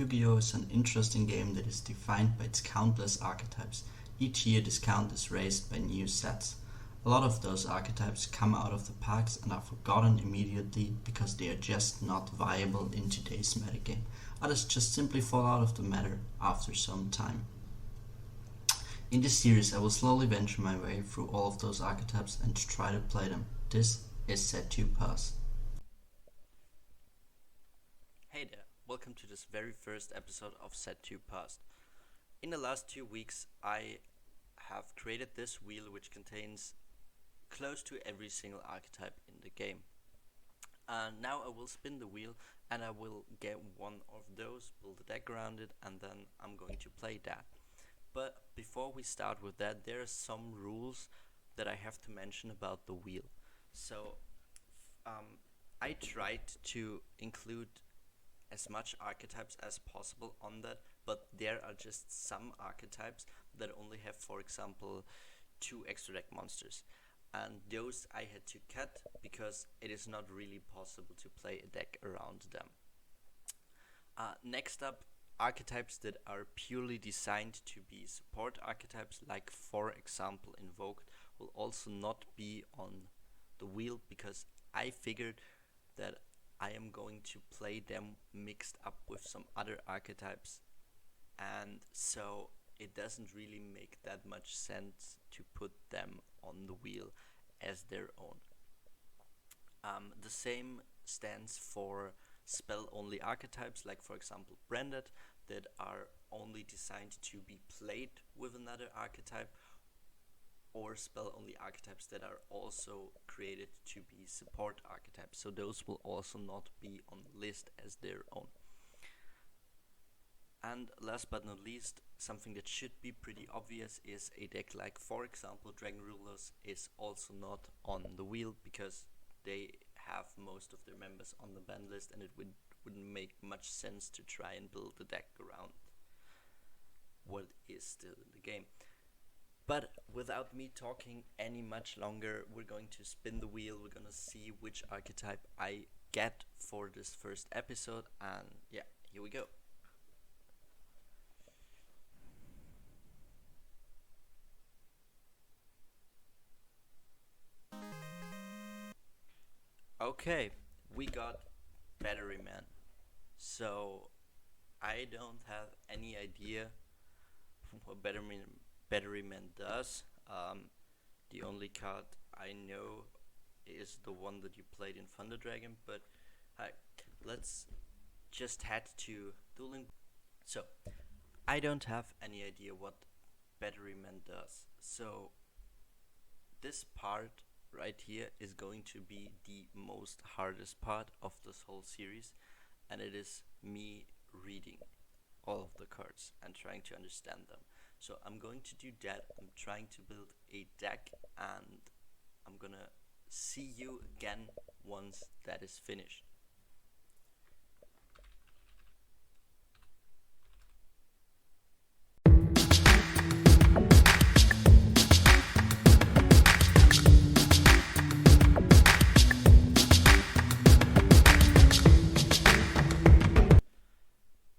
Yu-Gi-Oh! Is an interesting game that is defined by its countless archetypes. Each year this count is raised by new sets. A lot of those archetypes come out of the packs and are forgotten immediately because they are just not viable in today's metagame. Others just simply fall out of the meta after some time. In this series I will slowly venture my way through all of those archetypes and try to play them. This is Set 2 Pass. Hey there, welcome to this very first episode of Set 2 Pass. In the last 2 weeks I have created this wheel which contains close to every single archetype in the game. Now I will spin the wheel and I will get one of those, build a deck around it, and then I'm going to play that. But before we start with that, there are some rules that I have to mention about the wheel. So I tried to include as much archetypes as possible on that, but there are just some archetypes that only have, for example, 2 extra deck monsters, and those I had to cut because it is not really possible to play a deck around them. Next up, archetypes that are purely designed to be support archetypes, like for example Invoked, will also not be on the wheel because I figured that I am going to play them mixed up with some other archetypes, and so it doesn't really make that much sense to put them on the wheel as their own. The same stands for spell-only archetypes, like for example Branded, that are only designed to be played with another archetype, or spell-only archetypes that are also created to be support archetypes. So those will also not be on the list as their own. And last but not least, something that should be pretty obvious is a deck like, for example, Dragon Rulers is also not on the wheel because they have most of their members on the ban list, and it wouldn't make much sense to try and build a deck around what is still in the game. But without me talking any much longer, we're going to spin the wheel. We're gonna see which archetype I get for this first episode, and yeah, here we go. Okay, we got Battery Man. So I don't have any idea what Battery Man does. The only card I know is the one that you played in Thunder Dragon, but let's just head to Dueling. So I don't have any idea what Battery Man does. So this part right here is going to be the most hardest part of this whole series, and it is me reading all of the cards and trying to understand them. So I'm going to do that. I'm trying to build a deck, and I'm gonna see you again once that is finished.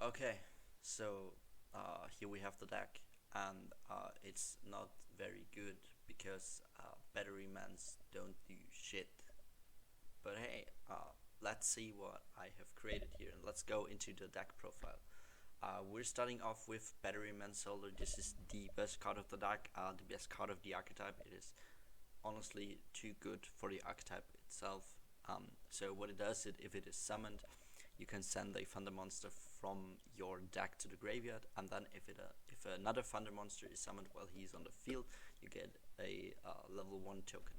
Okay, so here we have the deck, and it's not very good because Battery Mans don't do shit. But hey, let's see what I have created here, and let's go into the deck profile. We're starting off with Battery Man Solar. This is the best card of the deck, the best card of the archetype. It is honestly too good for the archetype itself. So what it does, if it is summoned, you can send a Thunder Monster from your deck to the graveyard, and then if another Thunder Monster is summoned while he's on the field, you get a level 1 token.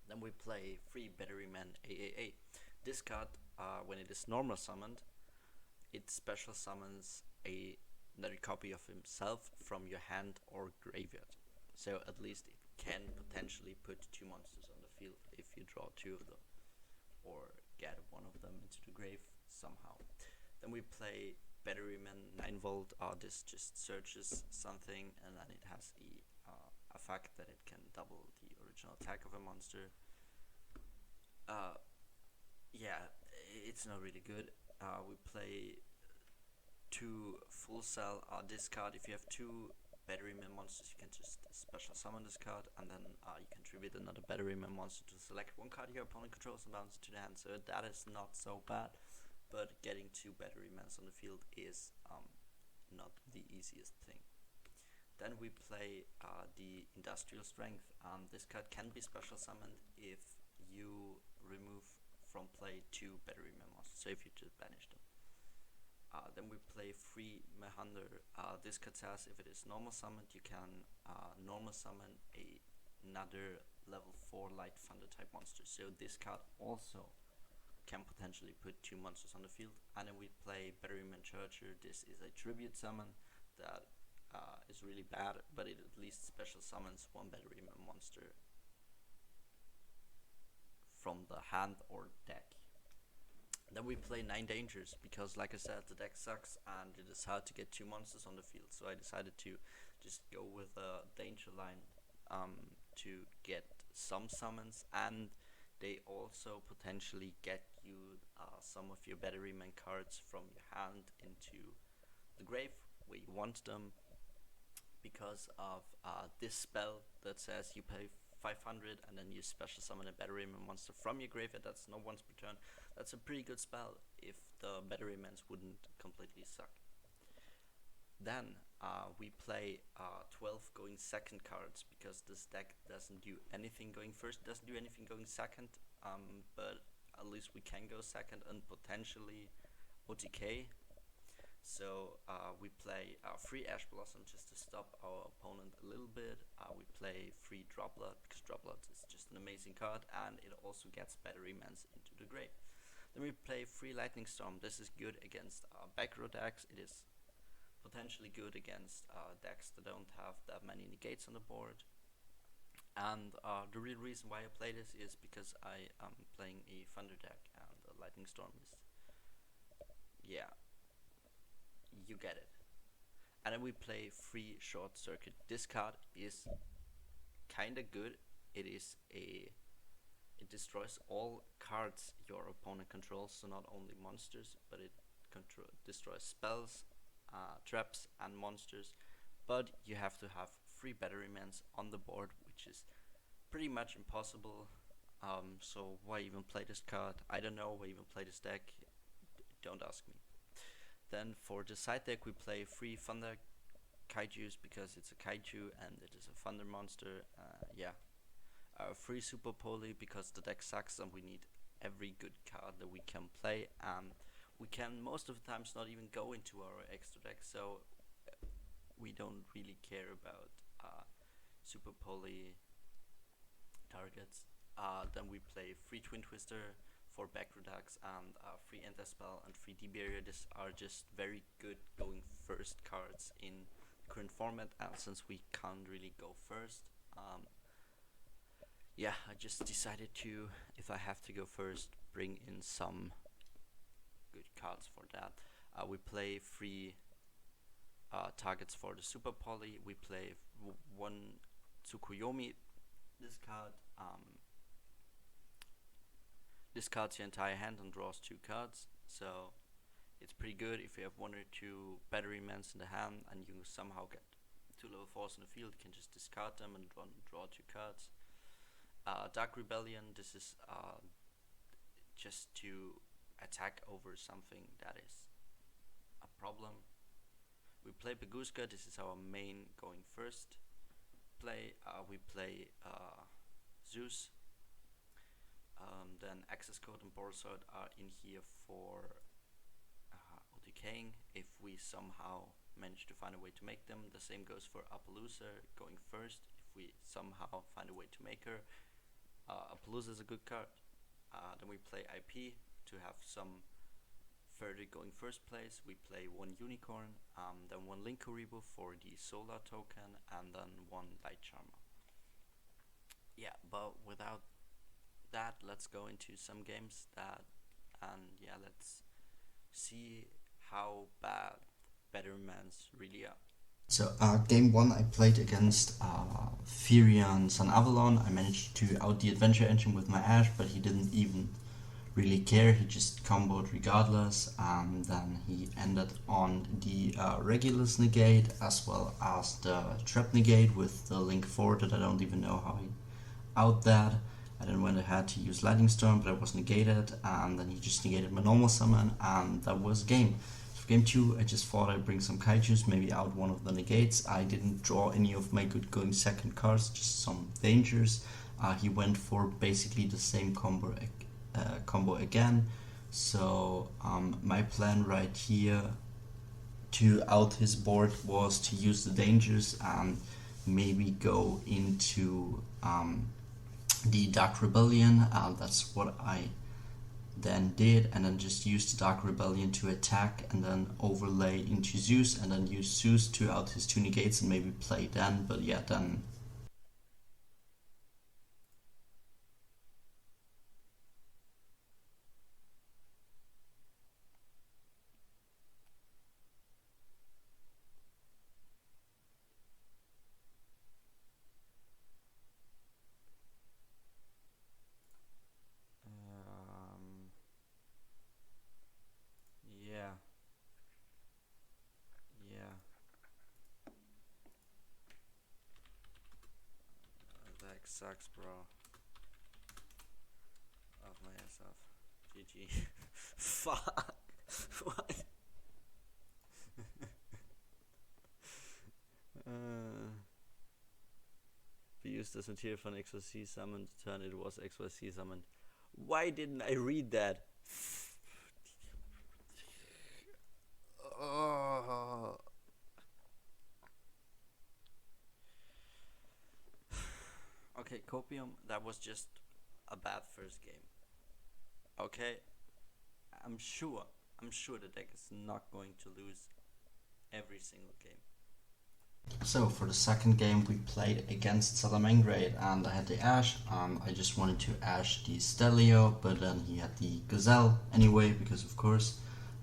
Then we play 3 Battery Man AAA. This card, when it is normal summoned, it special summons another copy of himself from your hand or graveyard. So at least it can potentially put 2 monsters on the field if you draw 2 of them, or get one of them into the grave somehow. Then we play Battery Man 9 volt. This just searches something, and then it has a fact that it can double the original attack of a monster. Yeah, it's not really good. We play to full sell this card. If you have two batteryman monsters, you can just special summon this card, and then you can tribute another batteryman monster to select one card your opponent controls and bounce it to the hand. So that is not so bad, but getting two batterymans on the field is not the easiest thing. Then we play the Industrial Strength. This card can be special summoned if you remove from play two batteryman monsters, so if you just banish them. Then we play Free Mehander. This card says if it is normal summoned, you can normal summon another level 4 Light Thunder type monster. So this card also can potentially put two monsters on the field. And then we play Batteryman Charger. This is a tribute summon that is really bad, but it at least special summons one batteryman monster from the hand or deck. Then we play 9 Dangers, because like I said, the deck sucks and it is hard to get two monsters on the field, so I decided to just go with a danger line to get some summons, and they also potentially get you some of your batteryman cards from your hand into the grave where you want them, because of this spell that says you pay 500 and then you special summon a batteryman monster from your graveyard. That's not once per turn. That's a pretty good spell if the batterymans wouldn't completely suck. Then we play 12 going second cards, because this deck doesn't do anything going first, doesn't do anything going second, but at least we can go second and potentially OTK. So we play free Ash Blossom just to stop our opponent a little bit. We play free Droplet, because Droplet is just an amazing card, and it also gets batterymans into the grave. Then we play free Lightning Storm. This is good against back row decks. It is potentially good against decks that don't have that many negates on the board. And the real reason why I play this is because I am playing a Thunder deck, and Lightning Storm is, yeah, you get it. And then we play free Short Circuit. This card is kinda good. It destroys all cards your opponent controls, so not only monsters, but it destroys spells, traps, and monsters. But you have to have 3 batterymans on the board, which is pretty much impossible. So why even play this card? I don't know why even play this deck. Don't ask me. Then for the side deck we play 3 Thunder Kaijus, because it's a Kaiju and it is a Thunder monster. Yeah. 3 Super Poly, because the deck sucks and we need every good card that we can play. We can most of the times not even go into our extra deck, so we don't really care about Super Poly targets. Then we play 3 Twin Twister, 4 back redux, and 3 Anti-Spell and 3 D-Barrier. These are just very good going first cards in the current format, and since we can't really go first, yeah, I just decided to, if I have to go first, bring in some good cards for that. We play 3 targets for the Super Poly. We play 1 Tsukuyomi. This card discards your entire hand and draws 2 cards, so it's pretty good if you have 1 or 2 batterymans in the hand and you somehow get 2 level 4s in the field. You can just discard them and draw 2 cards. Dark Rebellion, this is just to attack over something that is a problem. We play Beguska. This is our main going first play. We play Zeus. Then Access Code and Borsod are in here for OTKing if we somehow manage to find a way to make them. The same goes for Appaloosa going first if we somehow find a way to make her. Appaloosa is a good card. Then we play IP to have some further going first place. We play 1 Unicorn, then 1 Linkuribo for the Solar token, and then 1 Light Charmer. Yeah, but without that, let's go into some games let's see how bad Battermans really are. So game 1 I played against Firion Sun Avalon. I managed to out the adventure engine with my Ash, but he didn't even really care. He just comboed regardless, and then he ended on the Regulus negate as well as the trap negate with the link 4 that I don't even know how he out that. I then went ahead to use Lightning Storm, but it was negated, and then he just negated my normal summon, and that was game. So for game 2, I just thought I'd bring some Kaijus, maybe out one of the negates. I didn't draw any of my good going second cards, just some dangers. He went for basically the same combo again. So my plan right here to out his board was to use the dangers and maybe go into the Dark Rebellion. That's what I then did, and then just use the Dark Rebellion to attack and then overlay into Zeus, and then use Zeus to out his 2 negates and maybe play then. But yeah, then Yeah. Yeah. That sucks, bro. Off my ass off. GG. Fuck. What? We used this material for an XYZ summoned. Turn it was XYZ summoned. Why didn't I read that? Oh. Okay, Copium, that was just a bad first game. Okay, I'm sure the deck is not going to lose every single game. so for the second game we played against Salamangreat, and I had the Ash. I just wanted to Ash the Stelio, but then he had the Gazelle anyway, because of course.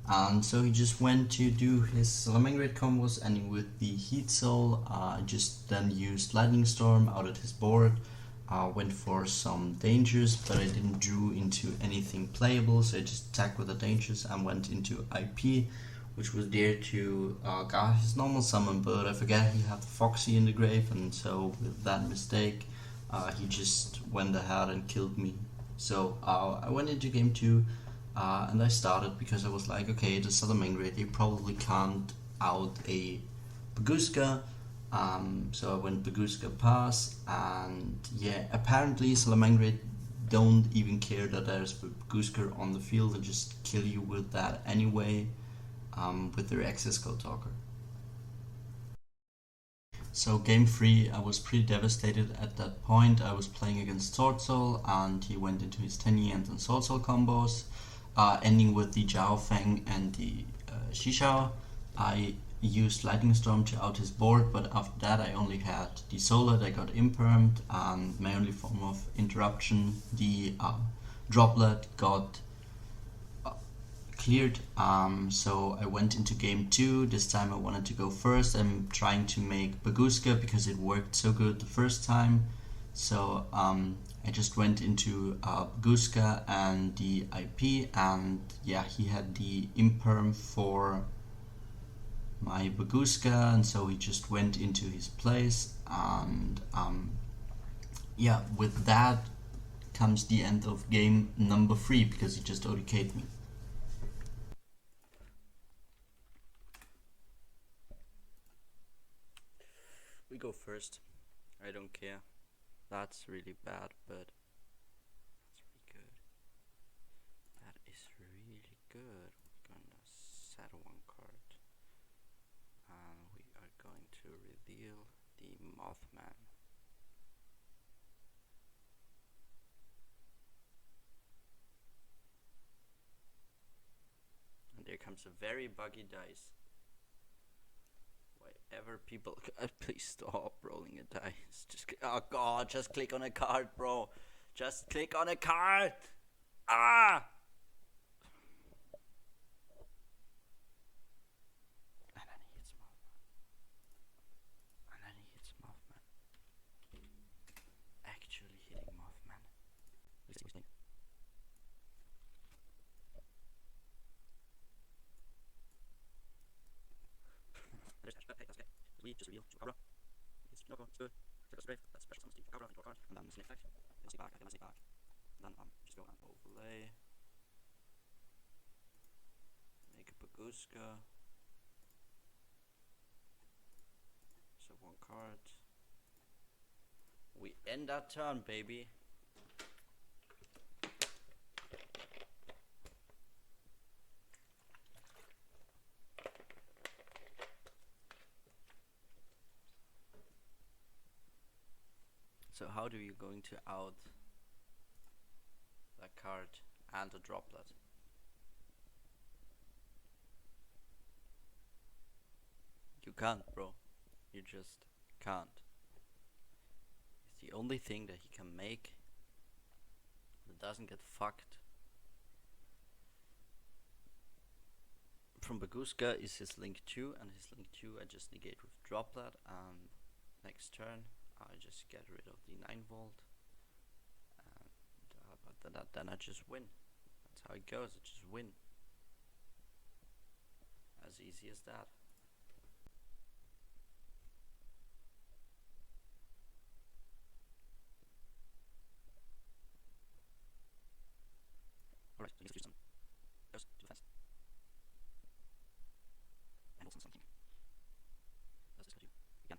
And so he just went to do his Salamangreat combos, ending with the Heat Soul. I just then used Lightning Storm out at his board. Went for some dangers, but I didn't drew into anything playable, so I just attacked with the dangers and went into IP, which was there to guard his normal summon, but I forget he had Foxy in the grave, and so with that mistake, he just went ahead and killed me. So I went into game 2, and I started because I was like, okay, the Salamangreat, they probably can't out a Baguska. So I went Baguska pass, and yeah, apparently Salamangreat don't even care that there's Baguska on the field and just kill you with that anyway, with their access code talker. So game 3, I was pretty devastated at that point. I was playing against Sword Soul, and he went into his Tenyi and then Sword Soul combos, ending with the Jiao Feng and the Shishao. I used Lightning Storm to out his board, but after that I only had the Solar that got impermed, and my only form of interruption, the Droplet, got cleared. So I went into game 2. This time I wanted to go first. I'm trying to make Baguska because it worked so good the first time. So I just went into Baguska and the IP, and yeah, he had the imperm for my Baguska, and so he just went into his place, and yeah, with that comes the end of game number 3 because he just OTK'd me. We go first. I don't care. That's really bad, but that's really good. That is really good. We're gonna set one card, and we are going to reveal the Mothman. And there comes a very buggy dice. Whenever people, please stop rolling a dice. Just, oh god, just click on a card, bro. Just click on a card. Ah! And then he hits Mothman. And then he hits Mothman. Actually hitting Mothman. we just reveal Chupacabra. It's Pinocchio, it's good. Check Brave, that's special summons the Chupacabra into a card, and then sneak back. I sneak back, I sneak back. Then just go and overlay. Make a Baguska. So one card. We end that turn, baby. So how do you going to out that card and a droplet? You can't, bro. You just can't. It's the only thing that he can make that doesn't get fucked. From Baguska is his link 2, and his link 2 I just negate with droplet, and next turn I just get rid of the 9-volt, and then I just win. That's how it goes, I just win. As easy as that. Alright, so you some goes to defense. And also something. Does this go to again?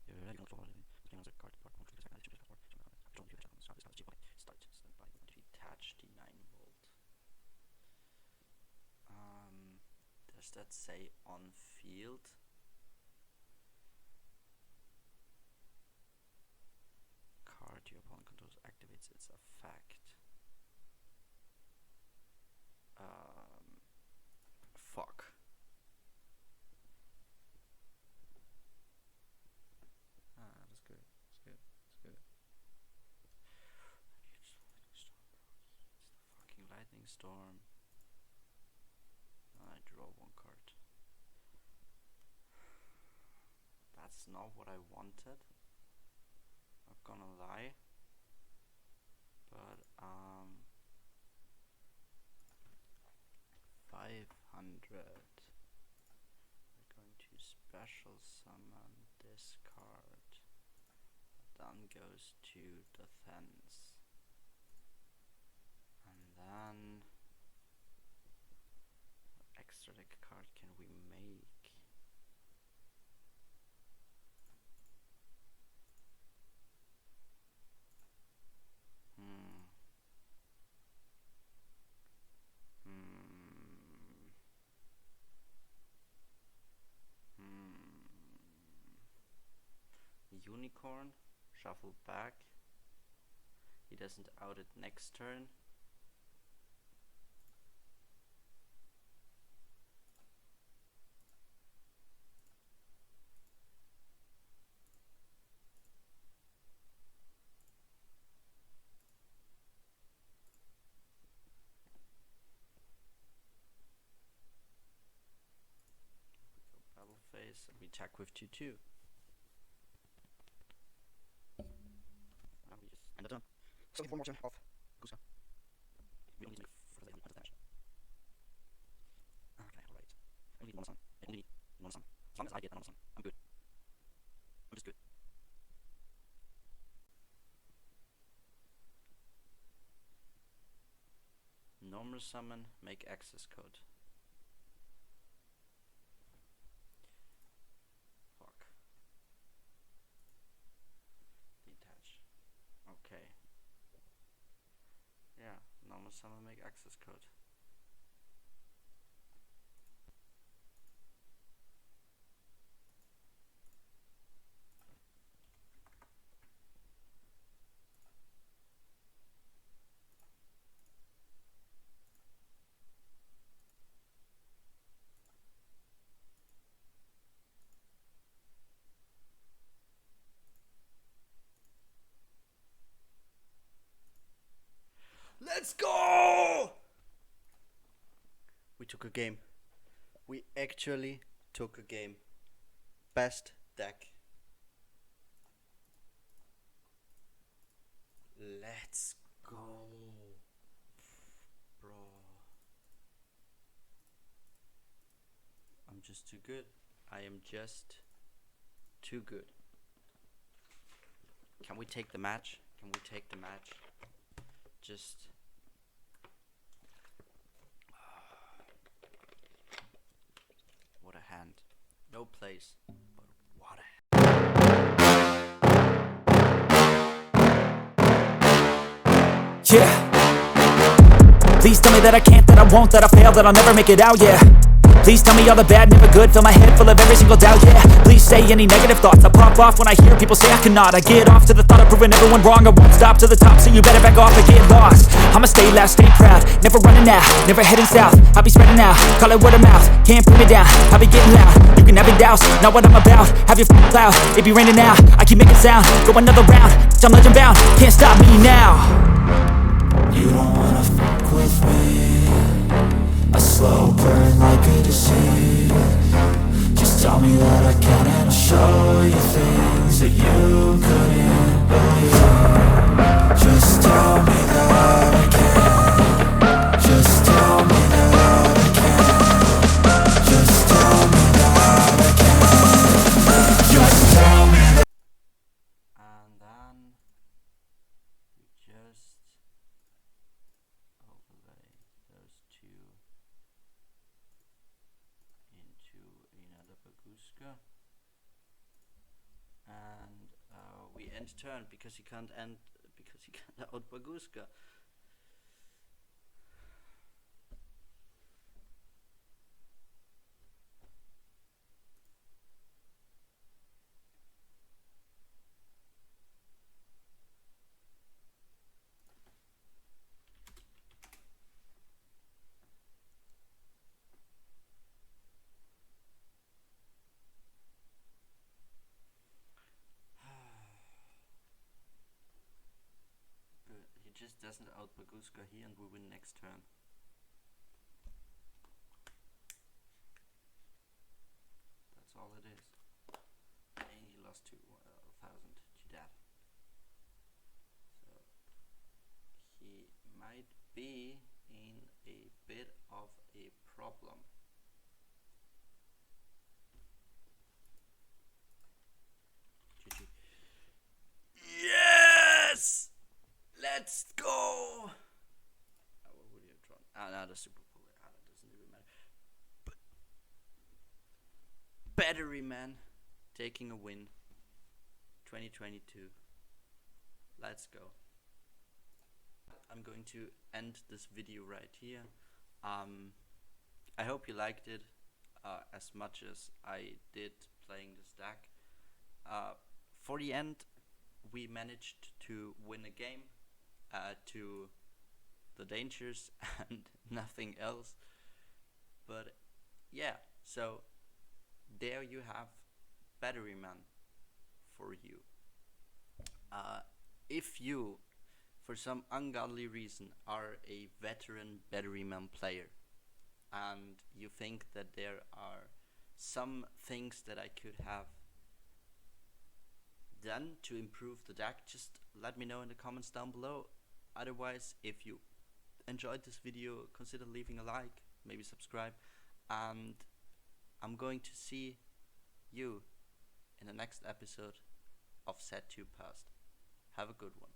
You're ready to control it. It's a card, part 1, 2, 2, 2, 2, 4. Control the start this card, okay. Start by detach the 9-volt. Does that say on field? Card your opponent controls activates its effect. Fuck. That's good. That's good. That's good. It's the fucking lightning storm. I draw one card. That's not what I wanted. Not gonna lie. But 500. We're going to special summon this card. Then goes to defense. And then what extra deck card can we make? Unicorn, shuffle back. He doesn't out it next turn. Battle phase, and we attack with 2/2. We just end the turn. So we have one more turn of Gusa. We don't need to make for the damage. Okay, alright. I only need one sun. I only need one sun. As long as I get another sun, I'm good. I'm just good. Normal summon, make access code. Fuck. Detach. Okay. Yeah, normal summon, make access code. Let's go! We took a game. We actually took a game. Best deck. Let's go. Bro. I'm just too good. I am just too good. Can we take the match? Can we take the match? Just what a hand. No place, but what a hand. Yeah. Please tell me that I can't, that I won't, that I fail, that I'll never make it out, yeah. Please tell me all the bad, never good, fill my head full of every single doubt, yeah. Please say any negative thoughts, I pop off when I hear people say I cannot. I get off to the thought of proving everyone wrong, I won't stop to the top, so you better back off and get lost. I'ma stay loud, stay proud, never running out, never heading south. I'll be spreading out, call it word of mouth, can't put me down, I'll be getting loud. You can have your doubts, not what I'm about, have your f***ing cloud, it be raining now. I keep making sound, go another round, I'm legend bound, can't stop me now. You don't wanna f*** with me, a slow burn like a disease. Just tell me that I can and I'll show you things that you couldn't believe. Just tell me that I can. Just tell me that I can. Just tell me that I can. Just tell me that. And then we just overlay those two into another baguska, and we end turn because he can't out baguska. He just doesn't out baguska here, and we win next turn. That's all it is. And he lost 2,000 to that. So he might be in a bit of a problem. GG. Yes! Let's go! What would you have drawn? No, the super pool. That doesn't even matter. But Battery Man taking a win. 2022. Let's go. I'm going to end this video right here. I hope you liked it as much as I did playing this deck. For the end, we managed to win a game to the dangers and nothing else. But yeah, so there you have Battery Man for you. If you, for some ungodly reason, are a veteran Battery Man player and you think that there are some things that I could have done to improve the deck, just let me know in the comments down below. Otherwise, if you enjoyed this video, consider leaving a like, maybe subscribe, and I'm going to see you in the next episode of Set 2 Past. Have a good one.